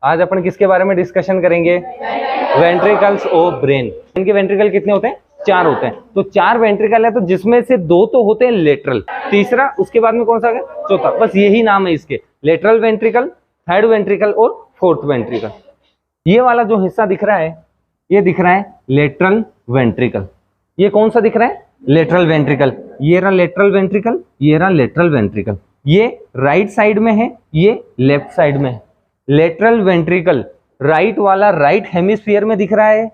आज अपन किसके बारे में डिस्कशन करेंगे? Ventricles of brain. इनके वेंट्रिकल कितने होते हैं? 4 होते हैं। तो 4 वेंट्रिकल है, तो जिसमें से 2 तो होते हैं लेटरल, तीसरा उसके बाद में कौन सा है? चौथा। बस यही नाम है इसके, लेटरल वेंट्रिकल, थर्ड वेंट्रिकल और फोर्थ वेंट्रिकल। ये वाला जो हिस्सा दिख रहा है, ये दिख रहा है लेटरल वेंट्रिकल। ये कौन सा दिख रहा है? Lateral ventricle. ये रहा लेटरल वेंट्रिकल, ये रहा लेटरल वेंट्रिकल। ये राइट साइड में है, ये लेफ्ट साइड में है। लेटरल वेंट्रिकल राइट वाला राइट हेमिस्फीयर में दिख रहा है,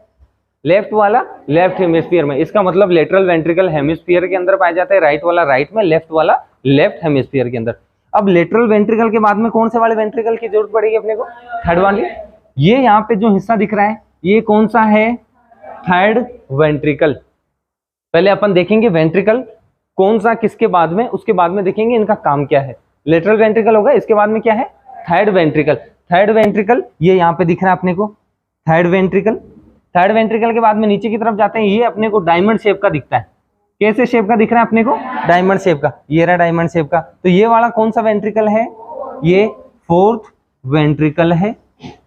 लेफ्ट वाला लेफ्ट हेमिस्फीयर में। इसका मतलब लेटरल वेंट्रिकल हेमिस्फीयर के अंदर पाए जाते हैं, राइट वाला राइट में, लेफ्ट वाला लेफ्ट हेमिस्फीयर के अंदर। अब लेटरल वेंट्रिकल के बाद में कौन से वाले वेंट्रिकल की जरूरत पड़ेगी अपने को? थर्ड वाली। ये यहाँ पे जो हिस्सा दिख रहा है, ये कौन सा है? Third ventricle. पहले अपन देखेंगे वेंट्रिकल कौन सा किसके बाद में, उसके बाद में देखेंगे इनका काम क्या है। लेटरल वेंट्रिकल होगा, इसके बाद में क्या है? Third ventricle. थर्ड वेंट्रिकल ये यहाँ पे दिख रहा है अपने को, थर्ड वेंट्रिकल। थर्ड वेंट्रिकल के बाद में नीचे की तरफ जाते हैं, ये अपने को डायमंड शेप का दिखता है। कैसे शेप का दिख रहा है अपने को? डायमंड शेप का। ये रहा डायमंड शेप का। तो ये वाला कौन सा वेंट्रिकल है? ये फोर्थ वेंट्रिकल है।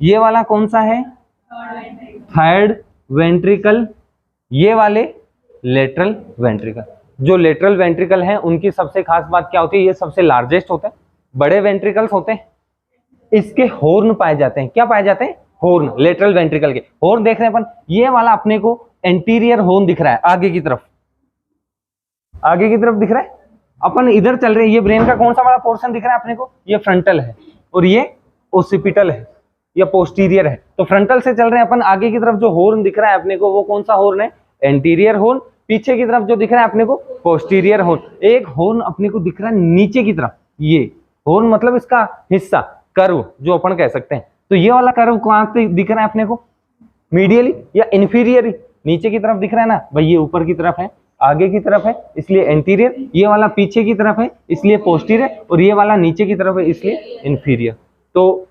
ये वाला कौन सा है? Third ventricle. ये वाले लेटरल वेंट्रिकल। जो लेटरल वेंट्रिकल हैं उनकी सबसे खास बात क्या होती है? ये सबसे लार्जेस्ट होते हैं, बड़े वेंट्रिकल्स होते हैं। इसके हॉर्न पाए जाते हैं। क्या पाए जाते हैं? हॉर्न। लेटरल वेंट्रिकल के हॉर्न देख रहे हैं अपन, ये वाला अपने को एंटीरियर हॉर्न दिख रहा है, आगे की तरफ, आगे की तरफ दिख रहा है। अपन इधर चल रहे हैं, ये ब्रेन का कौन सा वाला पोर्शन दिख रहा है अपने को? ये फ्रंटल है और ये ओसिपिटल है या पोस्टीरियर है। तो फ्रंटल से चल रहे हैं अपन, आगे की तरफ जो हॉर्न दिख रहा है अपने को वो कौन सा हॉर्न है? Anterior horn. पीछे की तरफ जो दिख रहा है अपने को पोस्टीरियर हॉर्न। एक हॉर्न अपने को दिख रहा है नीचे की तरफ, ये हॉर्न मतलब इसका हिस्सा, कर्व जो अपन कह सकते हैं। तो ये वाला कर्व कहां पे दिख रहा है अपने को? मीडियली या इंफीरियरली? नीचे की तरफ दिख रहा है ना भाई, ये ऊपर की तरफ है, आगे की तरफ है इसलिए एंटीरियर, ये वाला पीछे की तरफ है इसलिए पोस्टीरियर, और ये वाला नीचे की तरफ है इसलिए इंफीरियर। तो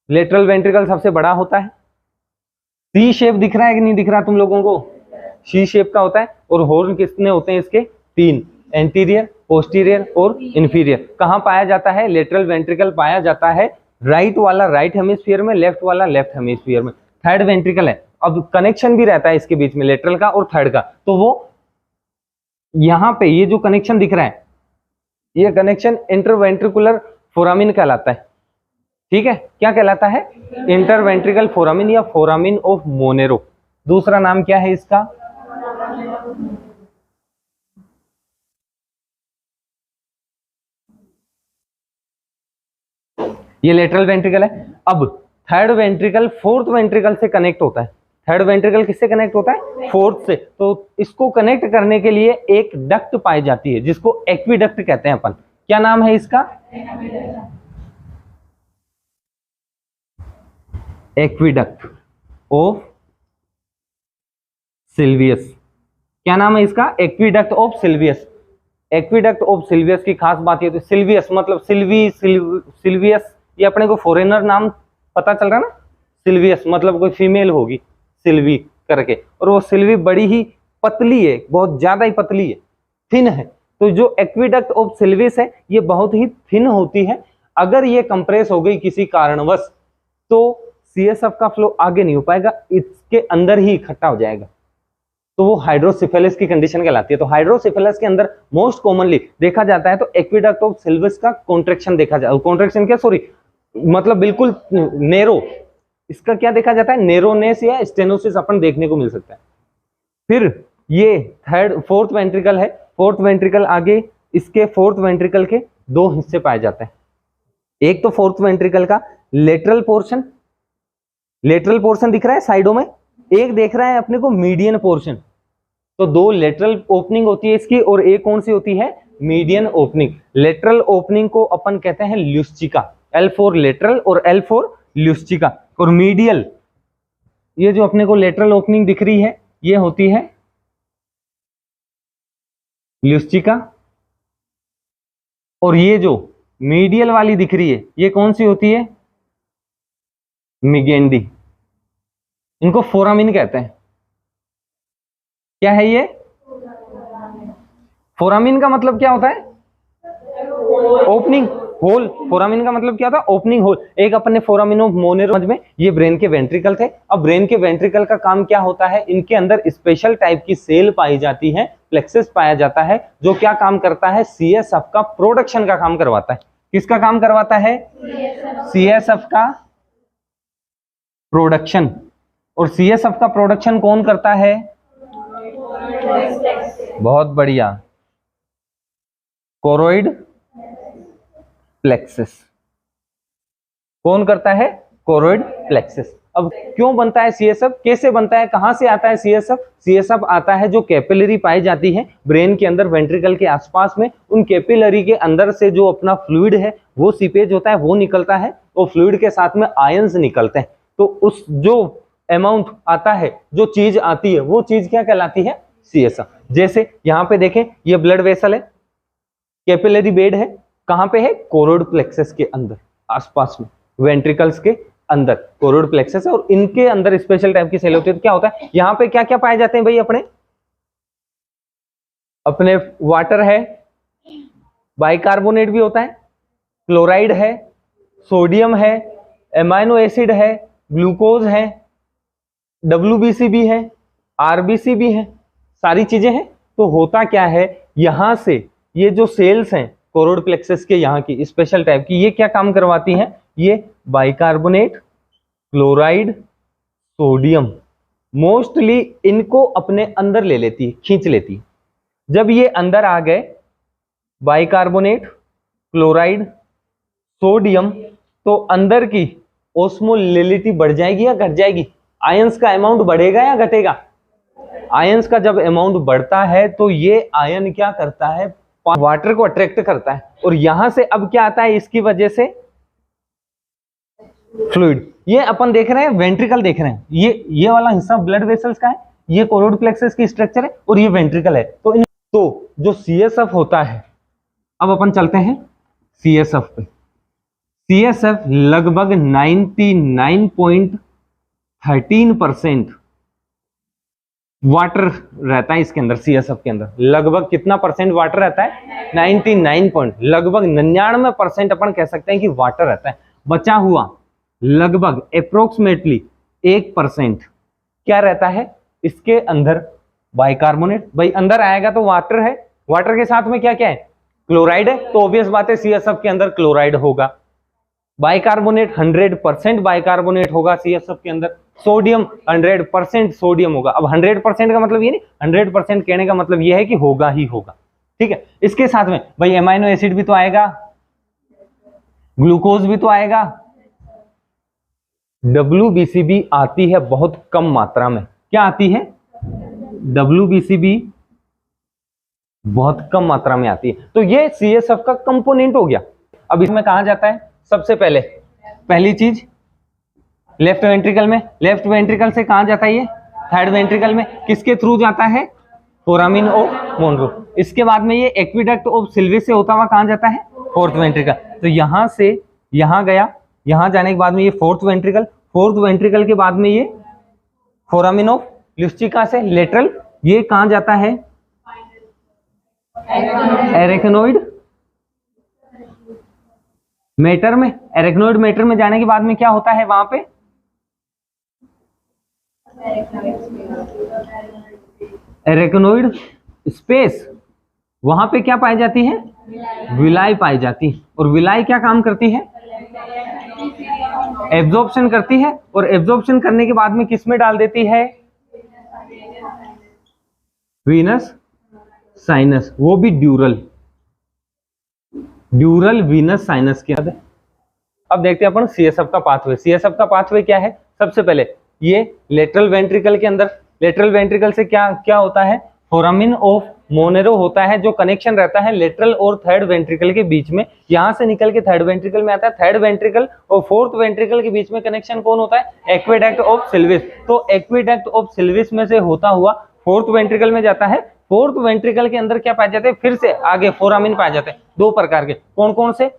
लेटरल वेंट्रिकल सबसे बड़ा होता है। सी शेप दिख रहा है कि नहीं दिख रहा तुम लोगों को? सी शेप का होता है। और हॉर्न कितने होते हैं इसके? 3, एंटीरियर, पोस्टीरियर और इंफीरियर। कहाँ पाया जाता है? लेटरल वेंट्रिकल पाया जाता है राइट वाला राइट हेमिस्फीयर में, लेफ्ट वाला लेफ्ट हेमिस्फीयर में। थर्ड वेंट्रिकल है। अब कनेक्शन भी रहता है इसके बीच में, लेटरल का और थर्ड का। तो वो यहाँ पे ये जो कनेक्शन दिख रहा है, ये कनेक्शन इंटरवेंट्रिकुलर फोरामिन कहलाता है। ठीक है, क्या कहलाता है? इंटरवेंट्रिकल फोरामिन या फोरामिन ऑफ मोनेरो। दूसरा नाम क्या है इसका? ये लेटरल वेंट्रिकल है। अब थर्ड वेंट्रिकल फोर्थ वेंट्रिकल से कनेक्ट होता है। थर्ड वेंट्रिकल किससे कनेक्ट होता है? फोर्थ से। तो इसको कनेक्ट करने के लिए एक डक्ट पाई जाती है जिसको एक्विडक्ट कहते हैं अपन। क्या नाम है इसका? Aqueduct of Silvius. क्या नाम है इसका? Aqueduct of Silvius. Aqueduct of Silvius की खास बात ये, तो सिल्वियस मतलब सिल्वियस, ये अपने को फॉरेनर नाम पता चल रहा है ना? सिल्वियस मतलब कोई फीमेल होगी सिल्वी करके, और वो सिल्वी बड़ी ही पतली है, बहुत ज्यादा ही पतली है, थिन है। तो जो एक्विडक्ट ऑफ सिल्वियस है ये बहुत ही थिन होती है। अगर ये कंप्रेस हो गई किसी कारणवश तो सीएसएफ का फ्लो आगे नहीं हो पाएगा, इसके अंदर ही इकट्ठा हो जाएगा। तो वो हाइड्रोसिफेलिस की कंडीशन कहलाती है। तो हाइड्रोसिफेलिस के अंदर मोस्ट कॉमनली देखा जाता है तो एक्विडक्ट ऑफ सिल्वियस का कॉन्ट्रैक्शन देखा जाता है। कॉन्ट्रैक्शन क्या, सॉरी, मतलब बिल्कुल नेरो, इसका क्या देखा जाता है? नेरोनेस या स्टेनोसिस अपन देखने को मिल सकता है। फिर ये फोर्थ वेंट्रिकल है। फोर्थ वेंट्रिकल आगे, इसके फोर्थ वेंट्रिकल के 2 हिस्से पाए जाते हैं। एक तो फोर्थ वेंट्रिकल का लेटरल पोर्शन, लेटरल पोर्शन दिख रहा है साइडों में, एक देख रहा है अपने को मीडियन पोर्शन। तो 2 लेटरल ओपनिंग होती है इसकी, और एक कौन सी होती है? Median opening. लेटरल ओपनिंग को अपन कहते हैं ल्यूस्चिका, L फॉर लेटरल और L फॉर ल्यूस्चिका। और मीडियल, ये जो अपने को लेटरल ओपनिंग दिख रही है ये होती है ल्यूस्चिका, और ये जो मीडियल वाली दिख रही है ये कौन सी होती है? मिगेंडी। इनको फोरामिन कहते हैं। क्या है ये? फोरामिन का मतलब क्या होता है? ओपनिंग। होल, फोरामिन का मतलब क्या था, ओपनिंग होल। एक अपने फोरामिन ऑफ मोनेरो में ये ब्रेन के वेंट्रिकल थे। अब ब्रेन के वेंट्रिकल का काम क्या होता है, इनके अंदर स्पेशल टाइप की सेल पाई जाती है, प्लेक्सस पाया जाता है, जो क्या काम करता है, सीएसएफ का प्रोडक्शन का काम करवाता है। किसका काम करवाता है, सीएसएफ का प्रोडक्शन। और सीएसएफ का प्रोडक्शन कौन करता है, बहुत बढ़िया, कोरोइड प्लेक्सस। कौन करता है, कोरोइड प्लेक्सस। अब क्यों बनता है सीएसएफ, कैसे बनता है, कहां से आता है सीएसएफ? सीएसएफ आता है जो कैपिलरी पाई जाती है ब्रेन के अंदर वेंट्रिकल के आसपास में, उन कैपिलरी के अंदर से जो अपना फ्लूइड है वो सीपेज होता है, वो निकलता है, और फ्लूइड के साथ में आयंस निकलते हैं। तो उस जो अमाउंट आता है, जो चीज आती है, वो चीज क्या कहलाती है, सीएसएफ। जैसे यहाँ पे देखें, ये ब्लड वेसल है, कैपिलरी बेड है, कहां पे है, कोरोइड प्लेक्सस के अंदर, आसपास में वेंट्रिकल्स के अंदर कोरोइड प्लेक्सस है, और इनके अंदर स्पेशल टाइप की सेल होती है। तो क्या होता है, यहाँ पे क्या क्या पाए जाते हैं भाई, अपने वाटर है, बाइकार्बोनेट भी होता है, क्लोराइड है, सोडियम है, एमाइनो एसिड है, ग्लूकोज है, डब्ल्यूबीसी भी है, आरबीसी भी है, सारी चीजें हैं। तो होता क्या है, यहां से ये जो सेल्स हैं कोरोइड प्लेक्सस के, यहाँ की स्पेशल टाइप की, ये क्या काम करवाती हैं, ये बाइकार्बोनेट, क्लोराइड, सोडियम, मोस्टली इनको अपने अंदर ले लेती है, खींच लेती है। जब ये अंदर आ गए, बाइकार्बोनेट, क्लोराइड, सोडियम, तो अंदर की ओस्मोलिलिटी बढ़ जाएगी या घट जाएगी, आयंस का अमाउंट बढ़ेगा या घटेगा? आयंस का जब अमाउंट बढ़ता है तो ये आयन क्या करता है, वाटर को अट्रैक्ट करता है, और यहां से अब क्या आता है, इसकी वजह से फ्लूइड। ये अपन देख रहे हैं, वेंट्रिकल देख रहे हैं, ये वाला हिस्सा ब्लड वेसल्स का है, ये कोरोइड प्लेक्सस की स्ट्रक्चर है, और ये वेंट्रिकल है। तो जो सीएसएफ होता है, अब अपन चलते हैं सीएसएफ पे। सीएसएफ लगभग 99.13% वाटर रहता है इसके अंदर, सीएसएफ के अंदर लगभग कितना परसेंट वाटर रहता है, 99 लगभग 99% अपन कह सकते हैं कि वाटर रहता है। बचा हुआ लगभग अप्रोक्सीमेटली 1% क्या रहता है इसके अंदर, बाइकार्बोनेट। भाई अंदर आएगा तो वाटर है, वाटर के साथ में क्या क्या है, क्लोराइड है, तो ऑब्वियस बात है सीएसएफ के अंदर क्लोराइड होगा। बाइकार्बोनेट 100% बाइकार्बोनेट होगा सीएसएफ के अंदर। सोडियम 100% सोडियम होगा। अब 100% का मतलब ये नहीं, 100% कहने का मतलब ये है कि होगा ही होगा, ठीक है। इसके साथ में भाई एमाइनो एसिड भी तो आएगा, ग्लूकोज भी तो आएगा, डब्ल्यूबीसी भी आती है बहुत कम मात्रा में। क्या आती है, डब्ल्यूबीसी भी बहुत कम मात्रा में आती है। तो ये सीएसएफ का कंपोनेंट हो गया। अब इसमें कहा जाता है, सबसे पहले पहली चीज लेफ्ट वेंट्रिकल में, लेफ्ट वेंट्रिकल से कहां जाता है ये, थर्ड वेंट्रिकल में। किसके थ्रू जाता है, फोरामिन ऑफ मोनरो। इसके बाद में ये एक्विडक्ट ऑफ सिल्विस से होता हुआ कहां जाता है, फोर्थ वेंट्रिकल। तो यहां से यहां गया, यहां जाने के बाद में ये फोर्थ वेंट्रिकल, फोर्थ वेंट्रिकल के बाद में ये फोरामिन ऑफ ल्यूस्टिका से लेटरल, ये कहां जाता है, एरेक्नोइड मेटर में। एरेक्नोइड मेटर में जाने के बाद में क्या होता है, वहां पे एरेक्नोइड स्पेस, वहां पे क्या पाई जाती है, विलाई पाई जाती है। और विलाई क्या काम करती है, एब्जॉर्प्शन करती है, और एब्जॉर्प्शन करने के बाद में किस में डाल देती है, वीनस साइनस, वो भी ड्यूरल वीनस साइनस के अंदर। अब देखते हैं अपन सीएसएफ का पाथवे। सीएसएफ का पाथवे क्या है, सबसे पहले ये लेटरल वेंट्रिकल के अंदर, लेटरल वेंट्रिकल से क्या क्या होता है, फोरामिन ऑफ मोनेरो होता है, जो कनेक्शन रहता है लेटरल और थर्ड वेंट्रिकल के बीच में। यहां से निकल के थर्ड वेंट्रिकल में आता है। थर्ड वेंट्रिकल और फोर्थ वेंट्रिकल के बीच में कनेक्शन कौन होता है, एक्वेडक्ट ऑफ सिल्विस। तो एक्वेडक्ट ऑफ सिल्विस में से होता हुआ फोर्थ वेंट्रिकल में जाता है। फोर्थ वेंट्रिकल के अंदर क्या पाए जाते हैं, फिर से आगे फोरामिन पाए जाते हैं, दो प्रकार के। कौन कौन से,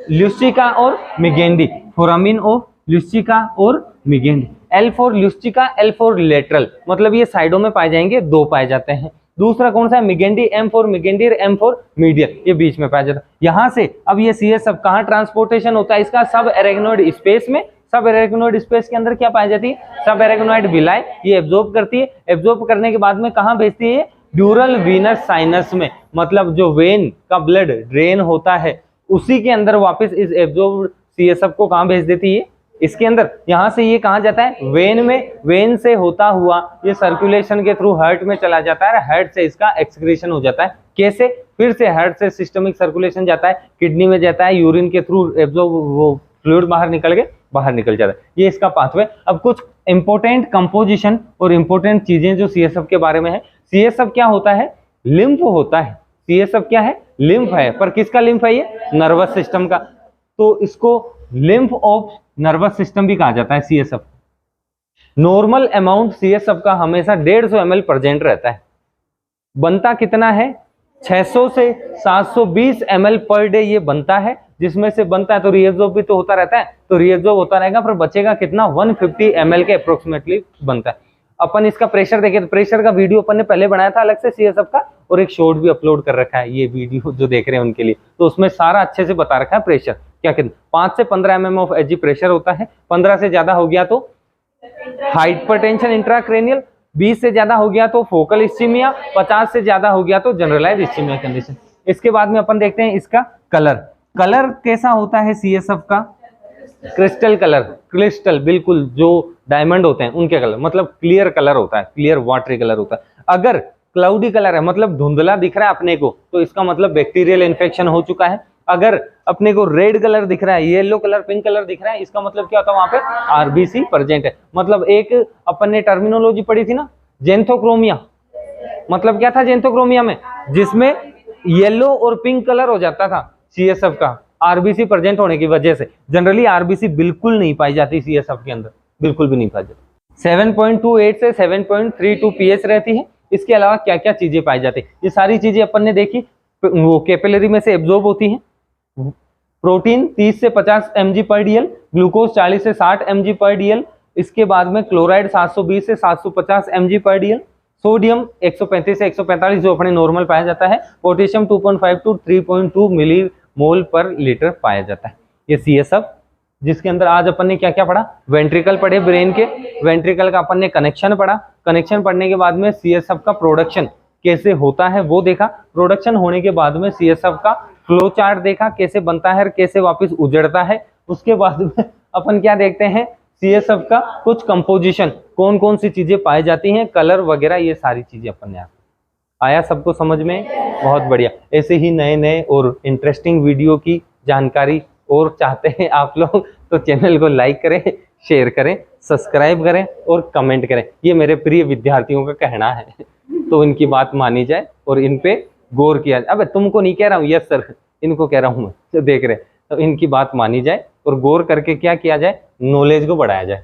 ल्यूस्टिका और मिगेंडी। फोरामिन ऑफ ल्यूस्टिका और Magendie. L for Luschka, L for lateral, मतलब ये साइडों में पाए जाएंगे, दो पाए जाते हैं। दूसरा कौन सा है, मिगेंडी एम फॉर मिगेंडियर, एम फॉर मीडियर, ये बीच में पाया जाता है। यहाँ से अब ये CSF कहाँ ट्रांसपोर्टेशन होता है इसका, सब एरेगनोइड स्पेस में। सब एरेगनोइड स्पेस के अंदर क्या पाई जाती है, सब एरेगनोइड विलाई, ये एब्जॉर्ब करती है। एब्जॉर्ब करने के बाद में कहाँ भेजती है, ड्यूरल वीनस साइनस में, मतलब जो वेन का ब्लड ड्रेन होता है उसी के अंदर वापस इस एब्जॉर्ब CSF को कहाँ भेज देती है, इसके अंदर। यहाँ से ये कहाँ जाता है, वेन में, वेन से होता हुआ ये सर्कुलेशन के थ्रू हार्ट में चला जाता है, हार्ट से इसका एक्सक्रीशन हो जाता है। कैसे, फिर से हार्ट से सिस्टमिक सर्कुलेशन जाता है, किडनी में जाता है, यूरिन के थ्रू एब्जॉर्ब वो फ्लूइड बाहर निकल के बाहर निकल जाता है, ये इसका पाथवे। अब कुछ इंपॉर्टेंट कंपोजिशन और इंपॉर्टेंट चीजें जो CSF के बारे में है। CSF क्या होता है, लिम्फ होता है। CSF क्या है, लिम्फ है, पर किसका लिम्फ है, ये नर्वस सिस्टम का, तो इसको लिम्फ ऑफ नर्वस सिस्टम भी कहा जाता है CSF। नॉर्मल अमाउंट CSF का हमेशा 150 ml प्रेजेंट रहता है। बनता कितना है, 600 से 720 ml पर डे ये बनता है, जिसमें से बनता है तो रीएब्जॉर्ब भी तो होता रहता है, तो रीएब्जॉर्ब होता रहेगा, पर बचेगा कितना, 150 ml के अप्रोक्सीमेटली बनता है। अपन इसका प्रेशर देखें तो प्रेशर का वीडियो अपन ने पहले बनाया था अलग से CSF का, और एक शॉर्ट भी अपलोड कर रखा है, ये वीडियो जो देख रहे हैं उनके लिए, तो उसमें सारा अच्छे से बता रखा है प्रेशर क्या कितना। 5 से 15 mm ऑफ Hg प्रेशर होता है, 15 से ज्यादा हो गया तो हाइपरटेंशन इंट्राक्रेनियल, 20 से ज्यादा हो गया तो फोकल इस्चीमिया, 50 से ज्यादा हो गया तो जनरलाइज इस्चीमिया कंडीशन। इसके बाद में अपन देखते हैं इसका कलर। कलर कैसा होता है CSF का, क्रिस्टल कलर, क्रिस्टल बिल्कुल जो डायमंड होते हैं उनके कलर, मतलब क्लियर कलर होता है, क्लियर वाटरी कलर होता है। अगर क्लाउडी कलर है, मतलब धुंधला दिख रहा है अपने को, तो इसका मतलब बैक्टीरियल इन्फेक्शन हो चुका है। अगर अपने को रेड कलर दिख रहा है, येलो कलर, पिंक कलर दिख रहा है, इसका मतलब क्या होता है, वहां पे RBC प्रेजेंट है। मतलब एक अपन ने टर्मिनोलॉजी पढ़ी थी ना, जेंथोक्रोमिया, मतलब क्या था जेंथोक्रोमिया में, जिसमें येलो और पिंक कलर हो जाता था CSF का, RBC प्रेजेंट होने की वजह से। जनरली RBC बिल्कुल नहीं पाई जाती CSF के अंदर, बिल्कुल भी नहीं पाई जाती। 7.28 से 7.32 pH रहती है। इसके अलावा क्या क्या चीजें पाई जाती है, ये सारी चीजें अपन ने देखी, वो कैपिलरी में से एब्जॉर्ब होती हैं। प्रोटीन 30 से 50 mg पर DL, ग्लूकोज 40 से 60 mg पर DL, इसके बाद में क्लोराइड 720 से 750 mg पर DL, सोडियम 135 से 145 जो अपने नॉर्मल पाया जाता है, पोटेशियम 2.5 टू 3.2 मिलीमोल पर लीटर पाया जाता है। ये CSF, जिसके अंदर आज अपन ने क्या क्या पढ़ा, वेंट्रिकल पढ़े ब्रेन के, वेंट्रिकल का अपन ने कनेक्शन पढ़ा, कनेक्शन पढ़ने के बाद में CSF का प्रोडक्शन कैसे होता है वो देखा, प्रोडक्शन होने के बाद में CSF का फ्लो चार्ट देखा, कैसे बनता है और कैसे वापस उजड़ता है। उसके बाद में अपन क्या देखते हैं, CSF का कुछ कंपोजिशन, कौन कौन सी चीजें पाई जाती हैं, कलर वगैरह, ये सारी चीजें अपन ने आया सबको समझ में, बहुत बढ़िया। ऐसे ही नए नए और इंटरेस्टिंग वीडियो की जानकारी और चाहते हैं आप लोग तो चैनल को लाइक करें, शेयर करें, सब्सक्राइब करें और कमेंट करें, ये मेरे प्रिय विद्यार्थियों का कहना है। तो इनकी बात मानी जाए और इन पे गौर किया जाए। अब तुमको नहीं कह रहा हूँ, यस सर, इनको कह रहा हूँ मैं, तो देख रहे, तो इनकी बात मानी जाए और गौर करके क्या किया जाए, नॉलेज को बढ़ाया जाए।